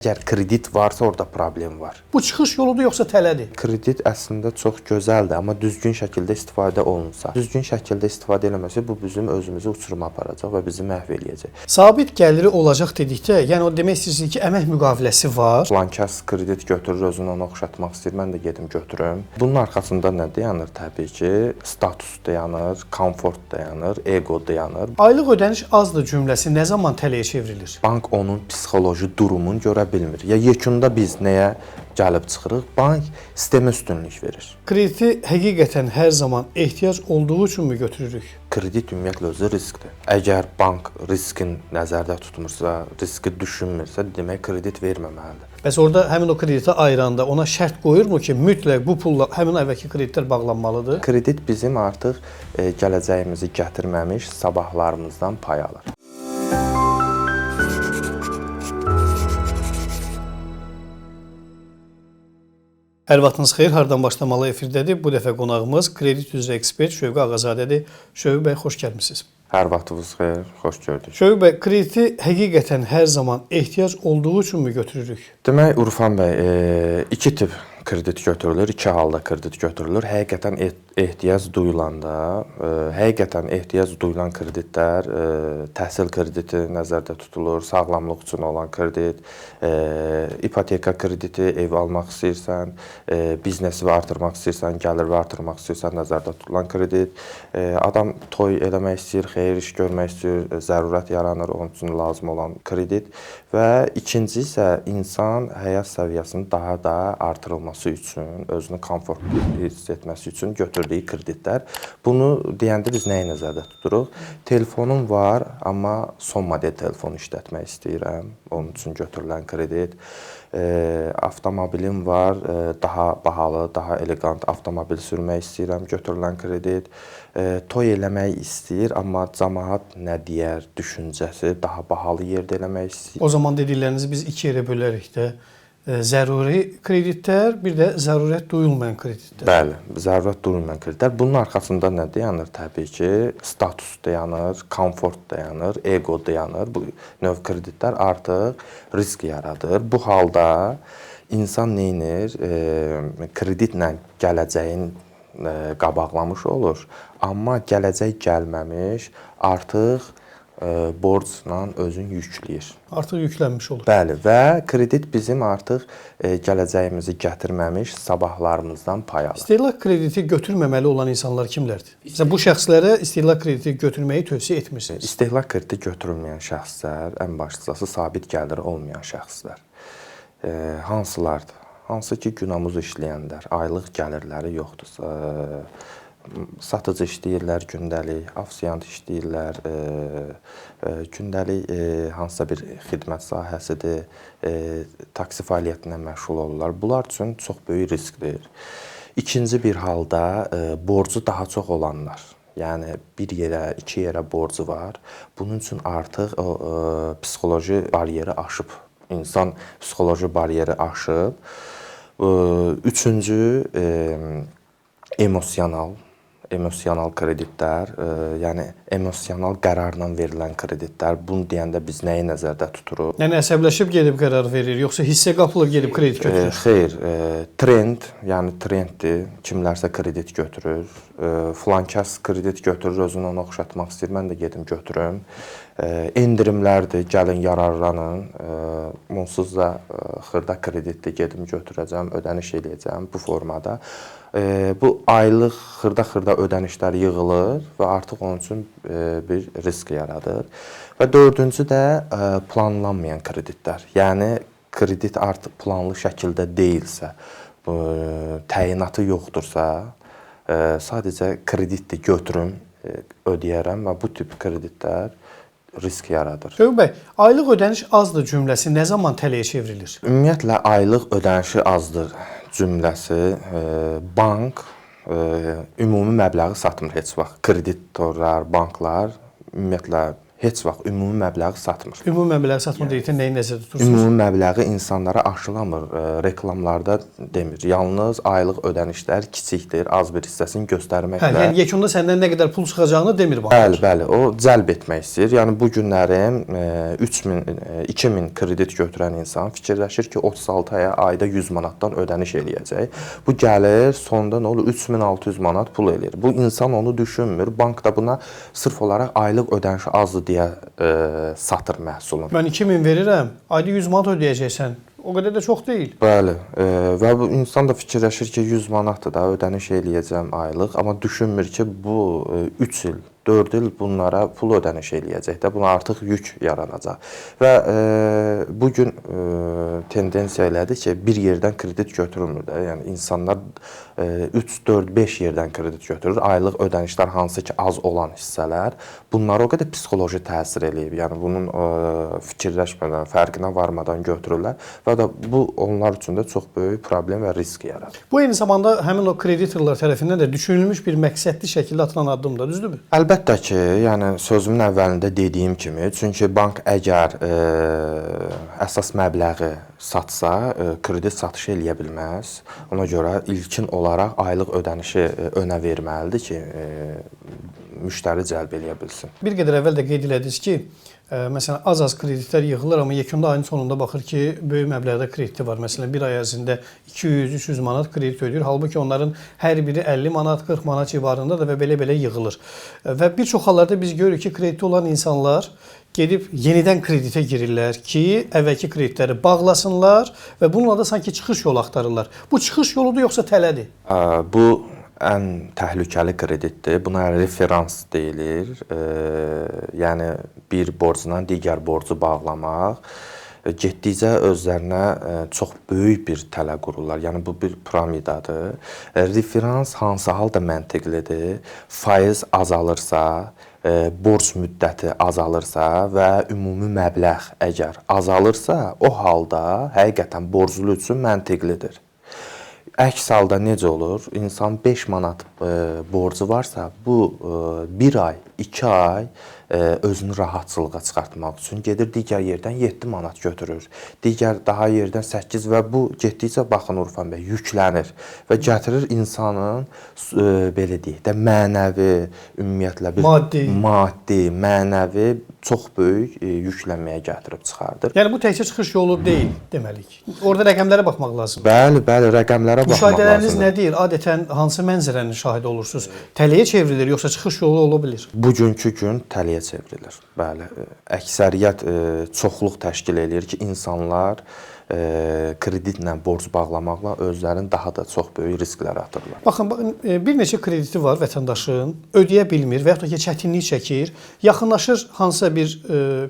Əgər kredit varsa, orada problem var. Bu çıxış yoludur yoxsa tələdir? Kredit əslində çox gözəldir, amma düzgün şəkildə istifadə olunsa, düzgün şəkildə istifadə eləməsə, bu bizim özümüzü uçuruma aparacaq və bizi məhv eləyəcək. Sabit gəliri olacaq dedikdə, yəni o demək istəyirsiniz ki, əmək müqaviləsi var. Filankəs kredit götürür, özünü ona oxşatmaq istəyir, mən də gedim götürüm. Bunun arxasında nə dayanır? Təbii ki, status dayanır, komfort dayanır, ego dayanır. Aylıq ödəniş azdır cümləsi nə zaman tələyə çevrilir? Bank onun psixoloji durumunu görə bilmir. Ya yekunda biz nəyə gəlib çıxırıq? Bank sistemə üstünlük verir. Krediti həqiqətən hər zaman ehtiyac olduğu üçünmü götürürük? Kredit ümumiyyətlə özü riskdir. Əgər bank riskin nəzərdə tutmursa, riski düşünmürsə, demək kredit verməməlidir. Bəs orada həmin o krediti ayıranda ona şərt qoyurmu ki, mütləq bu pulla həmin əvvəlki kreditlər bağlanmalıdır? Kredit bizim artıq gələcəyimizi gətirməmiş sabahlarımızdan pay alır. Hər vaxtınız xeyir, hardan başlamalı efirdədir. Bu dəfə qonağımız kredit üzrə ekspert Şövqi Ağazadədir. Şövqi bəy, xoş gəlmisiniz. Hər vaxtınız xeyir, xoş gördük. Şövqi bəy, krediti həqiqətən hər zaman ehtiyac olduğu üçünmü götürürük? Demək, Urfan bəy, iki tip kredit götürülür, iki halda kredit götürülür. Həqiqətən ehtiyac duyulanda, həqiqətən ehtiyac duyulan kreditlər, təhsil krediti nəzərdə tutulur, sağlamlıq üçün olan kredit, ipoteka krediti, ev almaq istəyirsən, biznesi artırmaq istəyirsən, gəliri artırmaq istəyirsən, nəzərdə tutulan kredit. Adam toy eləmək istəyir, xeyir iş görmək istəyir, zərurət yaranır, onun üçün lazım olan kredit. Və ikinci isə insan həyat səviyyəsini daha da artırılması üçün, özünü komfortlu hiss etməsi üçün götürdüyü kreditlər. Bunu deyəndə biz nəyi nəzərdə tuturuq? Telefonum var, amma son model telefon işlətmək istəyirəm. Onun üçün götürülən kredit. Avtomobilim var, daha bahalı, daha elegant avtomobil sürmək istəyirəm, götürülən kredit. Toy eləmək istəyir, amma cəmaət nə deyər düşüncəsi, daha bahalı yerdə eləmək istəyir. O zaman dediklərinizi biz iki yerə bölərik də. Zəruri kreditlər, bir də zərurət duyulmayan kreditlər. Bəli, zərurət duyulmayan kreditlər. Bunun arxasında nə dayanır? Təbii ki, status dayanır, komfort dayanır, ego dayanır. Bu növ kreditlər artıq risk yaradır. Bu halda insan neynir? Kreditlə gələcəyin qabaqlamış olur. Amma gələcək gəlməmiş, artıq borcla özünü yükləyir. Artıq yüklənmiş olur. Bəli, və kredit bizim artıq gələcəyimizi gətirməmiş sabahlarımızdan pay alır. İstehlak krediti götürməməli olan insanlar kimlərdir? Məsələn, bu şəxslərə istehlak krediti götürməyi tövsiyə etmirsiniz. İstehlak krediti götürülməyən şəxslər, ən başlıcası sabit gəliri olmayan şəxslər. Hansılardır? Hansı ki, günəmuz işləyənlər, aylıq gəlirləri yoxdursa, satıcı işləyirlər gündəlik, afisiyant işləyirlər, gündəlik hansısa bir xidmət sahəsidir, taksi fəaliyyətindən məşğul olurlar. Bunlar üçün çox böyük riskdir. İkinci bir halda borcu daha çox olanlar, yəni bir yerə, iki yerə borcu var. Bunun üçün artıq o psixoloji bariyeri aşıb. İnsan psixoloji bariyeri aşıb. Üçüncü, emosional kreditlər, yəni emosional qərarla verilən kreditlər. Bunu deyəndə biz nəyi nəzərdə tuturuq? Yəni əsəbləşib gedib qərar verir, yoxsa hissə qapılır gedib kredit götürür? Xeyr, trend, yəni trenddir. Kimlərsə kredit götürür. Filankəs kredit götürür, özünü ona oxşatmaq istəyir, mən də gedim götürüm. Endirimlərdir, gəlin yararlanın. Onsuz da xırda kreditdir, gedim götürəcəm, ödəniş eləyəcəm bu formada. Bu aylıq xırda ödənişlər yığılır və artıq onun üçün bir risk yaradır. Və dördüncü də planlanmayan kreditlər. Yəni kredit artıq planlı şəkildə deyilsə, təyinatı yoxdursa, sadəcə kreditdir, götürüm, ödəyərəm və bu tip kreditlər risk yaradır. Şövqi bəy, aylıq ödəniş azdır cümləsi nə zaman tələyə çevrilir? Ümumiyyətlə, aylıq ödənişi azdır cümləsi bank ümumi məbləği satmır heç vaxt. Kreditorlar, banklar ümumiyyətlə heç vaxt ümumi məbləği satmır. Ümumi məbləğ satma deyilən nəyi nəzərdə tutursunuz? Ümumi məbləği insanlara aşılamır, reklamlarda demir. Yalnız aylıq ödənişlər kiçikdir, az bir hissəsini göstərməklə. Yəni yekunda səndən nə qədər pul çıxacağını demir banklar. Bəli, o cəlb etmək istəyir. Yəni bu günlərim 2000 kredit götürən insan fikirləşir ki, 36 aya ayda 100 manatdan ödəniş eləyəcək. Bu gəlir, sonda nə olur? 3600 manat pul eləyir. Bu insan onu düşünmür. Bank da buna sırf olaraq aylıq ödənişi azdır deyə satır məhsulunu. Mən 2000 verirəm, ayda 100 manat ödəyəcəksən. O qədər də çox deyil. Bəli, və bu insan da fikirləşir ki, 100 manatdır da ödəniş eləyəcəm aylıq, amma düşünmür ki, bu 3 il 4 il bunlara pul ödəniş eləyəcək də, buna artıq yük yaranacaq. Və bu gün tendensiya elədir ki, bir yerdən kredit götürülmür də. Yəni insanlar 3, 4, 5 yerdən kredit götürür. Aylıq ödənişlər hansı ki az olan hissələr, bunlara o qədər psixoloji təsir eləyib. Yəni bunun fikirləşmədən, fərqinə varmadan götürürlər və də bu onlar üçün də çox böyük problem və risk yaradır. Bu eyni zamanda həmin o kreditorlar tərəfindən də düşünülmüş bir məqsədli şəkildə atılan addımdır, düzdürmü? Əlbəttə ki, yəni sözümün əvvəlində dediyim kimi, çünki bank əgər əsas məbləği satsa, kredit satışı eləyə bilməz. Ona görə ilkin olaraq aylıq ödənişi önə verməlidir ki, müştəri cəlb eləyə bilsin. Bir qədər əvvəl də qeyd elədiniz ki, məsələn, az kreditlər yığılır, amma yekunda ayın sonunda baxır ki, böyük məbləğdə krediti var. Məsələn, bir ay ərzində 200-300 manat kredit ödəyir. Halbuki onların hər biri 50 manat, 40 manat civarında da və belə-belə yığılır. Və bir çox hallarda biz görürük ki, krediti olan insanlar gedib yenidən kreditə girirlər ki, əvvəlki kreditləri bağlasınlar və bununla da sanki çıxış yolu axtarırlar. Bu çıxış yoludur yoxsa tələdir? Bu ən təhlükəli kreditdir. Buna referans deyilir. Yəni bir borcla digər borcu bağlamaq getdikcə özlərinə çox böyük bir tələ qururlar. Yəni bu bir piramidadır. Referans hansı halda məntiqlidir? Faiz azalırsa, borc müddəti azalırsa və ümumi məbləğ əgər azalırsa, o halda həqiqətən borclu üçün məntiqlidir. Əks halda necə olur? İnsan 5 manat borcu varsa, bu 1 ay, 2 ay özünü rahatçılığa çıxartmaq üçün gedir digər yerdən 7 manat götürür. Digər daha yerdən 8 və bu getdikcə baxın Urfan bəy yüklənir və gətirir insanın belə deyək də mənəvi, ümumiyyətlə bir maddi, mənəvi çox böyük yüklənməyə gətirib çıxardır. Yəni bu təkcə çıxış yolu deyil deməliyik. Orada rəqəmlərə baxmaq lazım. Bəli, rəqəmlərə baxmaq lazımdır. Müşahidələriniz nə deyir? Adətən hansı mənzərənin şahidi olursunuz? Tələyə çevrilir yoxsa çıxış yolu ola bilər? Bugünkü gün tələyə çevrilir. Bəli, əksəriyyət çoxluq təşkil eləyir ki, insanlar kreditlə borc bağlamaqla özlərini daha da çox böyük risklərə atırlar. Baxın, bir neçə krediti var vətəndaşın, ödəyə bilmir və yaxud da ki, çətinlik çəkir, yaxınlaşır hansısa bir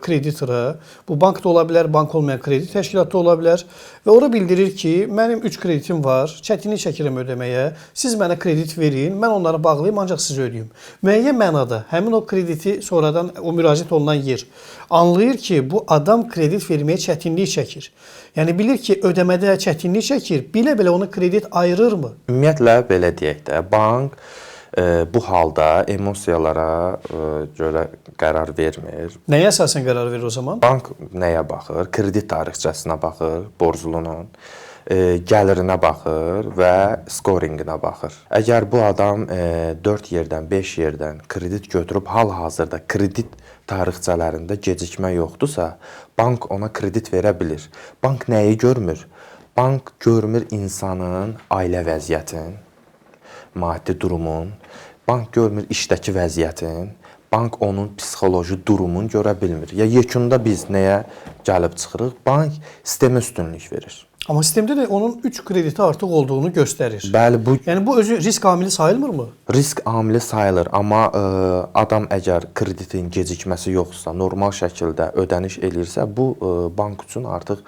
kreditora, bu bank da ola bilər, bank olmayan kredit təşkilatı ola bilər və ora bildirir ki, mənim 3 kreditim var, çətinlik çəkirəm ödəməyə, siz mənə kredit verin, mən onları bağlayım, ancaq siz ödəyim. Müəyyən mənada həmin o krediti sonradan o müraciət olunan yer anlayır ki, bu adam kredit verməyə çətinlik çəkir. Yəni bilir ki, ödəmədə çətinlik çəkir, bilə-bilə onu kredit ayırırmı? Ümumiyyətlə belə deyək də, bank bu halda emosiyalara görə qərar vermir. Nəyə əsasən qərar verir o zaman? Bank nəyə baxır? Kredit tarixçəsinə baxır, borclunun, gəlirinə baxır və skorinqinə baxır. Əgər bu adam 4 yerdən, 5 yerdən kredit götürüb hal-hazırda kredit tarixçələrində gecikmə yoxdursa, bank ona kredit verə bilir. Bank nəyi görmür? Bank görmür insanın ailə vəziyyətin, maddi durumun, bank görmür işdəki vəziyyətin, bank onun psixoloji durumunu görə bilmir. Ya yekunda biz nəyə gəlib çıxırıq? Bank sistemə üstünlük verir. Amma sistemdə də onun 3 krediti artıq olduğunu göstərir. Bəli, yəni bu özü risk amili sayılmırmı? Risk amili sayılır, amma adam əgər kreditin gecikməsi yoxsa, normal şəkildə ödəniş eləyirsə, bu bank üçün artıq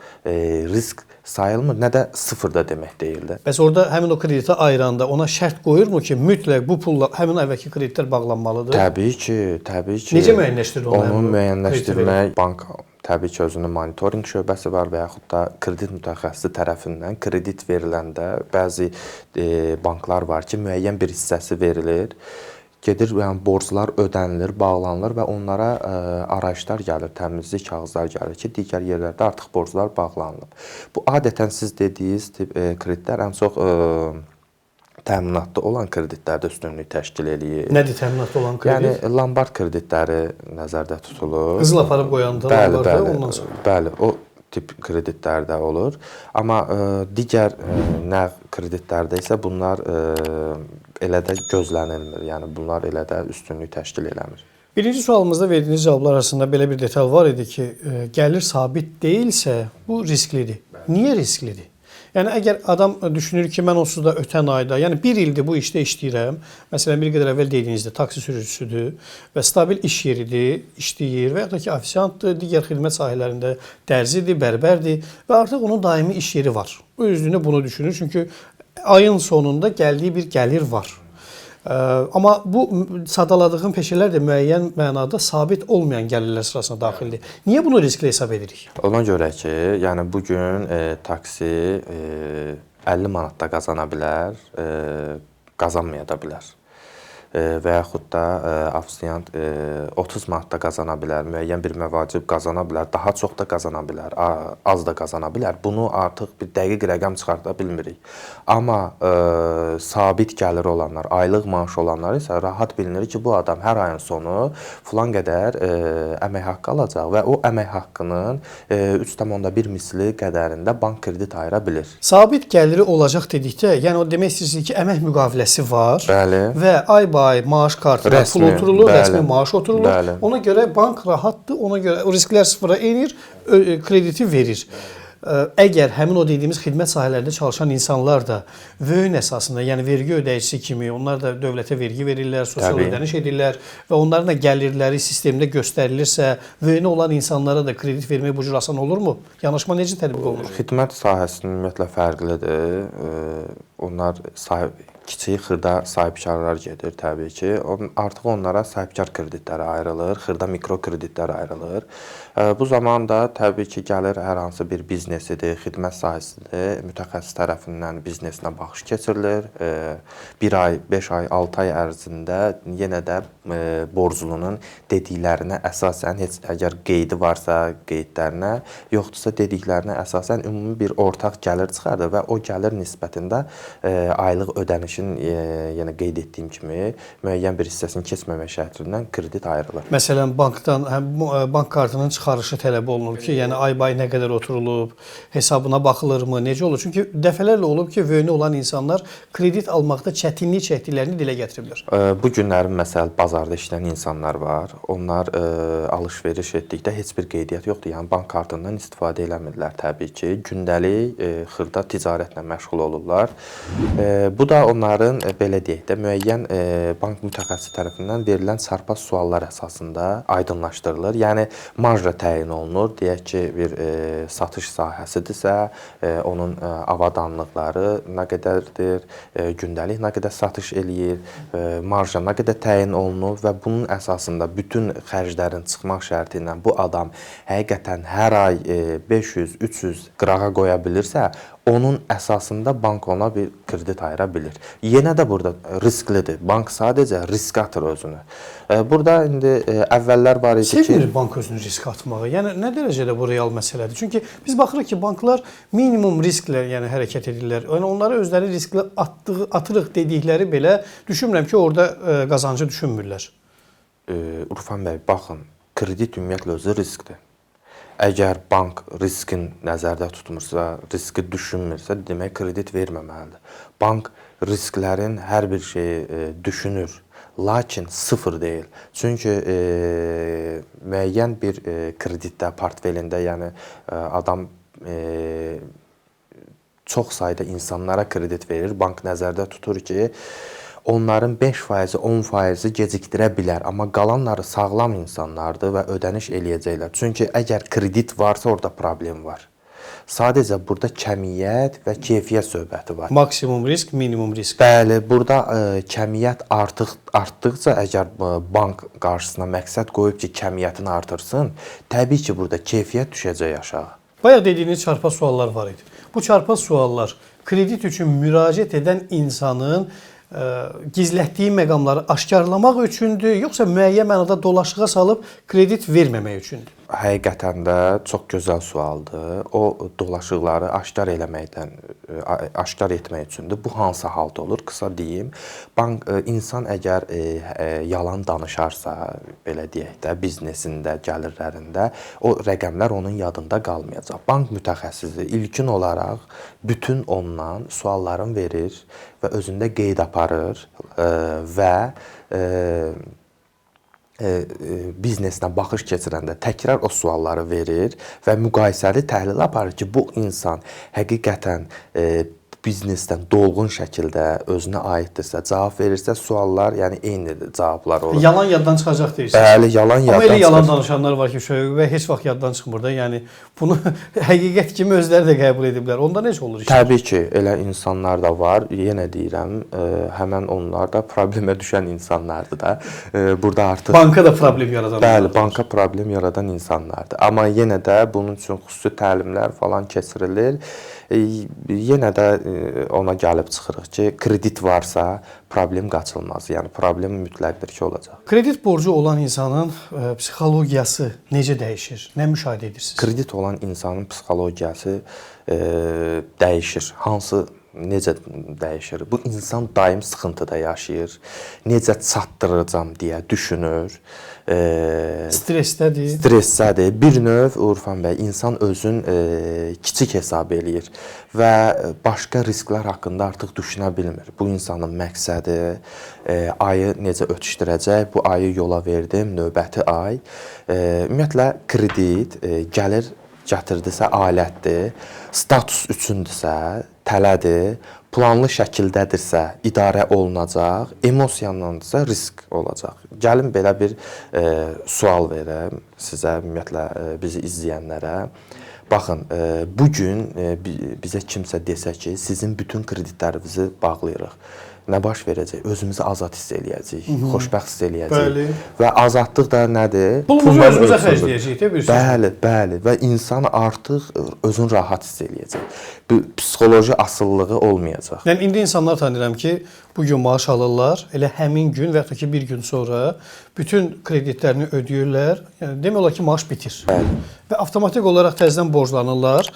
risk sayılmır, nə də sıfır da demək deyildir. Bəs orada həmin o krediti ayıranda ona şərt qoyurmu ki, mütləq bu pulla həmin əvvəlki kreditlər bağlanmalıdır? Təbii ki. Necə müəyyənləşdirir onu müəyyənləşdirmək bank təbii ki, özünün monitorinq şöbəsi var və yaxud da kredit mütəxəssisi tərəfindən kredit veriləndə bəzi banklar var ki, müəyyən bir hissəsi verilir. gedir, yəni borclar ödənilir, bağlanılır və onlara arayışlar gəlir, təmizlik kağızları gəlir ki, digər yerlərdə artıq borclar bağlanılıb. Bu adətən siz dediyiniz tip kreditlər ən çox təminatlı olan kreditlərdə üstünlük təşkil eləyir. Nədir təminatlı olan kredit? Yəni lombard kreditləri nəzərdə tutulur. Qızıl aparıb qoyanda lombarda ondan sonra. Bəli, o tip kreditlərdə olur. Amma digər nağd kreditlərdə isə bunlar elə də gözlənilmir. Yəni bunlar elə də üstünlük təşkil eləmir. Birinci sualımızda verdiyiniz cavablar arasında belə bir detal var idi ki, gəlir sabit deyilsə, bu risklidir. Niyə risklidir? Yəni əgər adam düşünür ki, mən onsuz da ötən ayda, yəni 1 ildir bu işdə işləyirəm. Məsələn, bir qədər əvvəl dediyinizdə taksi sürücüsüdür və stabil iş yeridir, işləyir və ya da ki, ofisiantdır, digər xidmət sahələrində dərzidir, bərbərdir və artıq onun daimi iş yeri var. Özlüyünə bunu düşünür, çünki ayın sonunda gəldiyi bir gəlir var. Amma bu sadaladığım peşələr də müəyyən mənada sabit olmayan gəlirlər sırasına daxildir. Niyə bunu riskli hesab edirik? Ona görə ki, yəni bu gün taksi 50 manat da qazana bilər, qazanmaya da bilər. Və yaxud da ofisiant 30 manat da qazana bilər, müəyyən bir məvacib qazana bilər, daha çox da qazana bilər, az da qazana bilər. Bunu artıq bir dəqiq rəqəm çıxarda bilmirik. Amma sabit gəliri olanlar, aylıq maaşı olanlar isə rahat bilinir ki, bu adam hər ayın sonu filan qədər əmək haqqı alacaq və o əmək haqqının 3,1 misli qədərində bank kredit ayıra bilir. Sabit gəliri olacaq dedikdə, yəni o demək istəyirsiniz ki, əmək müqaviləsi var. Bəli. Və ay maaş kartına pul oturulur, rəsmi maaş oturulur. Bəli. Ona görə bank rahatdır, ona görə o risklər sıfıra enir, krediti verir. Əgər həmin o dediyimiz xidmət sahələrində çalışan insanlar da vöhün əsasında, yəni vergi ödəyicisi kimi, onlar da dövlətə vergi verirlər, sosial ödəniş edirlər və onların da gəlirləri sistemdə göstərilirsə, vöhünə olan insanlara da kredit vermək bu cür asan olurmu? Yanaşma necə tətbiq olunur? Xidmət sahəsinin ümumiyyətlə fərqlidir. Onlar kiçik xırda sahibkarlar gedir təbii ki. Artıq onlara sahibkar kreditləri ayrılır, xırda mikro kreditlər ayrılır. Bu zaman da təbii ki, gəlir hər hansı bir biznesidir, xidmət sahəsidir, mütəxəssis tərəfindən biznesinə baxış keçirilir. 1 ay, 5 ay, 6 ay ərzində yenə də borclunun dediklərinə əsasən, heç əgər qeydi varsa qeydlərinə, yoxdursa dediklərinə əsasən ümumi bir ortaq gəlir çıxardır və o gəlir nisbətində aylıq ödənişin yenə qeyd etdiyim kimi müəyyən bir hissəsini keçməmək şərtindən kredit ayrılır. Məsələn, bankdan bank kartının çıxarışı tələb olunur ki, yəni ay-bay nə qədər oturulub, hesabına baxılırmı, necə olur? Çünki dəfələrlə olub ki, vöhünə olan insanlar kredit almaqda çətinlik çəkdiklərini dilə gətiriblər. Bu günlərin məsəl bazarda işləyən insanlar var. Onlar alış-veriş etdikdə heç bir qeydiyyat yoxdur. Yəni bank kartından istifadə eləmirlər təbii ki. Gündəlik xırda ticarətlə məşğul olurlar. Bu da onların belə deyək də müəyyən bank mütəxəssisi tərəfindən verilən çarpaz suallar əsasında aydınlaşdırılır. Yəni marja təyin olunur. Deyək ki, bir satış sahəsidirsə, onun avadanlıqları nə qədərdir, gündəlik nə qədər satış eləyir, marja nə qədər təyin olunur və bunun əsasında bütün xərclərin çıxmaq şərti ilə bu adam həqiqətən hər ay 500-300 qırağa qoya bilirsə, onun əsasında bank ona bir kredit ayıra bilir. Yenə də burada risklidir. Bank sadəcə risk atır özünü. Burada indi əvvəllər var idi ki... Sevmir bank özünü risk atmağı. Yəni, nə dərəcədə bu real məsələdir? Çünki biz baxırıq ki, banklar minimum risklə hərəkət edirlər. Yəni, onları özləri risklə atırıq dedikləri belə düşünmürəm ki, orada qazancı düşünmürlər. Urfan bəy, baxın, kredit ümumiyyətlə özü riskdir. Əgər bank riskin nəzərdə tutmursa, riski düşünmürsə, demək kredit verməməlidir. Bank risklərin hər bir şeyi düşünür, lakin sıfır deyil. Çünki müəyyən bir kreditdə, portfelində, yəni adam çox sayda insanlara kredit verir. Bank nəzərdə tutur ki, onların 5%, 10% gecikdirə bilər, amma qalanları sağlam insanlardır və ödəniş eləyəcəklər. Çünki əgər kredit varsa, orada problem var. Sadəcə burada kəmiyyət və keyfiyyət söhbəti var. Maksimum risk, minimum risk. Bəli, burada kəmiyyət artdıqca əgər bank qarşısına məqsəd qoyub ki, kəmiyyətini artırsın, təbii ki, burada keyfiyyət düşəcək aşağı. Bayaq dediyiniz çarpaz suallar var idi. Bu çarpaz suallar kredit üçün müraciət edən insanın gizlətdiyi məqamları aşkarlamaq üçündür, yoxsa müəyyən mənada dolaşığa salıb kredit verməmək üçündür? Həqiqətən də çox gözəl sualdır. O dolaşıqları aşkar aşkar etmək üçündür. Bu hansı halda olur? Qısa deyim. İnsan əgər yalan danışarsa, belə deyək də, biznesində, gəlirlərində o rəqəmlər onun yadında qalmayacaq. Bank mütəxəssisi ilkin olaraq bütün ondan sualların verir və özündə qeyd aparır və biznesinə baxış keçirəndə təkrar o sualları verir və müqayisəli təhlil aparır ki, bu insan həqiqətən biznesdən dolğun şəkildə özünə aiddirsə, cavab verirsə, suallar, yəni eyni cavablar olur. Yalan yaddan çıxacaq deyirsən. Bəli, yalan yaddan çıxacaq. Amma elə yalan danışanlar var ki, və heç vaxt yaddan çıxmır da. Yəni bunu həqiqət kimi özləri də qəbul ediblər. Onda necə olur iş? Təbii ki, elə insanlar da var. Yenə deyirəm, həmən onlar da problemə düşən insanlardır da. Burada artıq banka da problem yaradan. Bəli, banka problem yaradan insanlardır. Amma yenə də bunun üçün xüsusi təlimlər falan keçirilir. Yenə də ona gəlib çıxırıq ki, kredit varsa problem qaçılmaz. Yəni problem mütləqdir ki, olacaq. Kredit borcu olan insanın psixologiyası necə dəyişir? Nə müşahidə edirsiniz? Kredit olan insanın psixologiyası dəyişir. Necə dəyişir? Bu insan daim sıxıntıda yaşayır. Necə çatdıracam deyə düşünür. Stressdədir. Stressdədir. Bir növ Urfan bəy, insan özün kiçik hesab eləyir və başqa risklər haqqında artıq düşünə bilmir. Bu insanın məqsədi ayı necə ötüşdürəcək, bu ayı yola verdim, növbəti ay. Ümumiyyətlə kredit gəlir gətirdisə alətdir, status üçündürsə tələdir, planlı şəkildədirsə idarə olunacaq, emosiyandansa risk olacaq. Gəlin belə bir sual verəm sizə, ümumiyyətlə bizi izləyənlərə. Baxın, bu gün bizə kimsə desə ki, sizin bütün kreditlərinizi bağlayırıq. Nə baş verəcək? Özümüzü azad hiss eləyəcəyik, xoşbəxt hiss eləyəcəyik. Və azadlıq da nədir? Pulumuzu özümüzə xərcləyəcəyik, bir söz. Bəli. Və insan artıq özünü rahat hiss eləyəcək. Bu psixoloji asılılığı olmayacaq. Yəni indi insanlar tanıyıram ki, bu gün maaş alırlar, elə həmin gün və ya ki bir gün sonra bütün kreditlərini ödəyirlər. Yəni demək olar ki, maaş bitir. Bəli. Və avtomatik olaraq təzədən borclanırlar.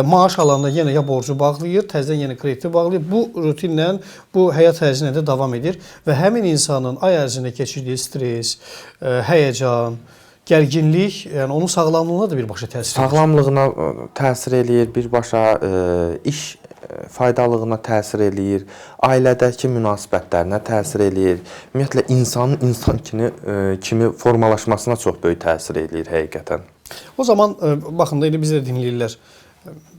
Maaş alanda yenə ya borcu bağlayır, təzədən yenə krediti bağlayır. Bu rutinlə, bu həyat tərzinə də davam edir və həmin insanın ay ərzində keçirdiyi stres, həyəcan, gərginlik, yəni onun sağlamlığına da birbaşa təsir edir. Sağlamlığına təsir eləyir, birbaşa iş faydalılığına təsir eləyir, ailədəki münasibətlərinə təsir eləyir. Ümumiyyətlə insanın insan kimi formalaşmasına çox böyük təsir eləyir həqiqətən. O zaman baxın da indi bizi də dinləyirlər.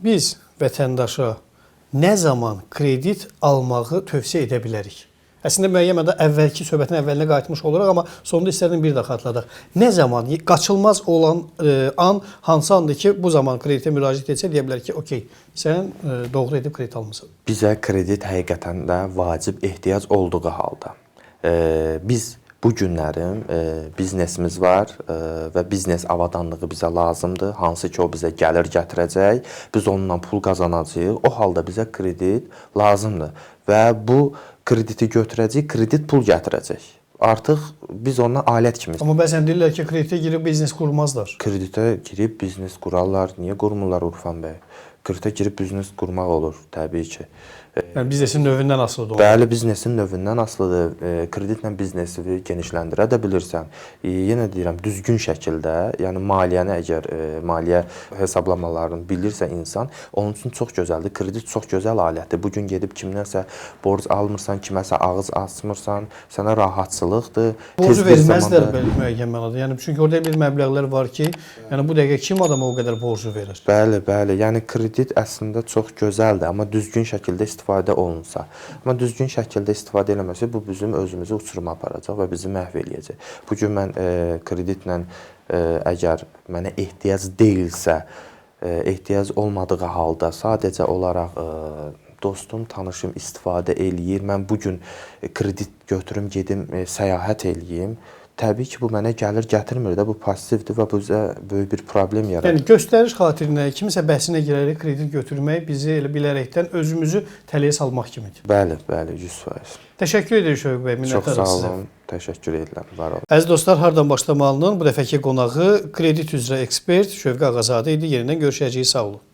Biz vətəndaşa nə zaman kredit almağı tövsiyə edə bilərik? Əslində müəyyən mənada əvvəlki söhbətin əvvəlinə qayıtmış oluruq, amma sonda istərdim bir daha xatırladaq. Nə zaman qaçılmaz olan an hansı andır ki, bu zaman kreditə müraciət etsə deyə bilər ki, okey, sən doğru edib kredit almısan. Bizə kredit həqiqətən də vacib ehtiyac olduğu halda. Biz bu günlərim biznesimiz var və biznes avadanlığı bizə lazımdır. Hansı ki, o bizə gəlir gətirəcək, biz onunla pul qazanacağıq. O halda bizə kredit lazımdır və bu krediti götürəcək, kredit pul gətirəcək. Artıq biz ondan alət kimi. Amma bəzən deyirlər ki, kreditə girib biznes qurmazlar. Kreditə girib biznes qurarlar. Niyə qurmurlar Urfan bəy? Kreditə girib biznes qurmaq olur, təbii ki. Yəni biznesin növündən asılıdır. Bəli, biznesin növündən asılıdır. Kreditlə biznesi genişləndirə də bilirsən. Yenə deyirəm, düzgün şəkildə, yəni maliyyəni əgər maliyyə hesablamalarını bilirsə insan, onun üçün çox gözəldir. Kredit çox gözəl alətdir. Bu gün gedib kimdənsə borc almırsan, kiməsə ağız açmırsan, sənə rahatçılıqdır. Borcu verməzlər müəyyən mənada. Yəni çünki orada bir məbləğlər var ki, yəni bu dəqiqə kim adama o qədər borcu verir? Bəli. Yəni kredit əslində çox gözəldir, amma düzgün şəkildə istifadə olunsa. Amma düzgün şəkildə istifadə eləməsə, bu bizim özümüzü uçuruma aparacaq və bizi məhv eləyəcək. Bu gün mən kreditlə əgər mənə ehtiyac deyilsə, ehtiyac olmadığı halda sadəcə olaraq dostum, tanışım istifadə eləyir. Mən bu gün kredit götürüm, gedim səyahət eləyim. təbii ki, bu mənə gəlir gətirmir də, bu passivdir və bu bizə böyük bir problem yaradır. Yəni göstəriş xatirinə kimisə bəhsinə girərək kredit götürmək bizi elə bilərəkdən özümüzü tələyə salmaq kimidir. Bəli, bəli, 100%. Təşəkkür edirik Şövqü bəy, Çox minnətdarıq sağ sizə. olun, təşəkkür edirəm, var olun. Əziz dostlar, hardan başlamalının bu dəfəki qonağı kredit üzrə ekspert Şövqü Ağazadə idi. Yenidən görüşəcəyik, sağ olun.